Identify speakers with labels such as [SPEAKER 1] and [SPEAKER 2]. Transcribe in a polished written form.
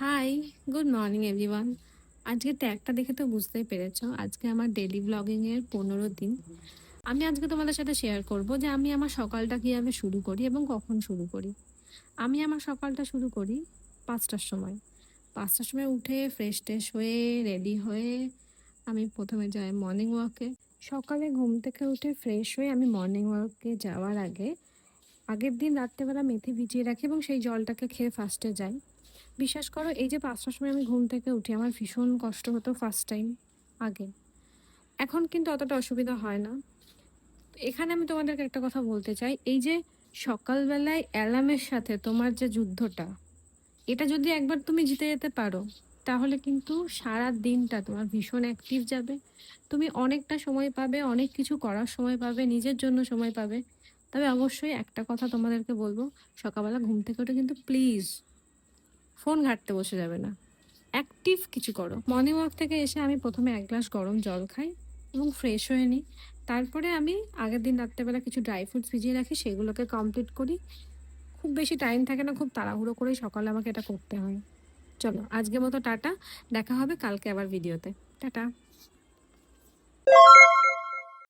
[SPEAKER 1] High, good morning everyone. আজকে ট্যাগটা দেখে তো বুঝতেই পেরেছো, আজকে আমার ডেলি ব্লগিংয়ের 15 দিন। আমি আজকে তোমাদের সাথে শেয়ার করব যে আমি আমার সকালটা কীভাবে শুরু করি এবং কখন শুরু করি। আমি আমার সকালটা শুরু করি 5টার সময়। 5টার সময় উঠে ফ্রেশ ট্রেশ হয়ে রেডি হয়ে আমি প্রথমে যাই মর্নিং ওয়াকে। সকালে ঘুম থেকে উঠে ফ্রেশ হয়ে আমি মর্নিং ওয়াকে যাওয়ার আগে আগের দিন রাত্রেবেলা মেথি ভিজিয়ে রাখি এবং সেই জলটাকে খেয়ে ফার্স্টে যাই। বিশ্বাস করো, এই যে 5টার সময় আমি ঘুম থেকে উঠি আমার ভীষণ কষ্ট হতো ফার্স্ট টাইম আগে। এখন কিন্তু অতটা অসুবিধা হয় না। তো এখানে আমি তোমাদেরকে একটা কথা বলতে চাই, এই যে সকালবেলায় অ্যালার্মের সাথে তোমার যে যুদ্ধটা, এটা যদি একবার তুমি জিতে যেতে পারো তাহলে কিন্তু সারা দিনটা তোমার ভীষণ অ্যাক্টিভ যাবে। তুমি অনেকটা সময় পাবে, অনেক কিছু করার সময় পাবে, নিজের জন্য সময় পাবে। তবে অবশ্যই একটা কথা তোমাদেরকে বলবো, সকালবেলা ঘুম থেকে উঠে কিন্তু প্লিজ ফোন ঘাঁটতে বসে যাবে না, অ্যাক্টিভ কিছু করো। মর্নিং ওয়াক থেকে এসে আমি প্রথমে 1 গ্লাস গরম জল খাই এবং ফ্রেশ হয়ে নিই। তারপরে আমি আগের দিন রাত্রেবেলা কিছু ড্রাই ফ্রুটস ভিজিয়ে রাখি, সেগুলোকে কমপ্লিট করি। খুব বেশি টাইম থাকে না, খুব তাড়াহুড়ো করেই সকালে আমাকে এটা করতে হয়। চলো আজকের মতো টাটা, দেখা হবে কালকে আবার ভিডিওতে। টাটা।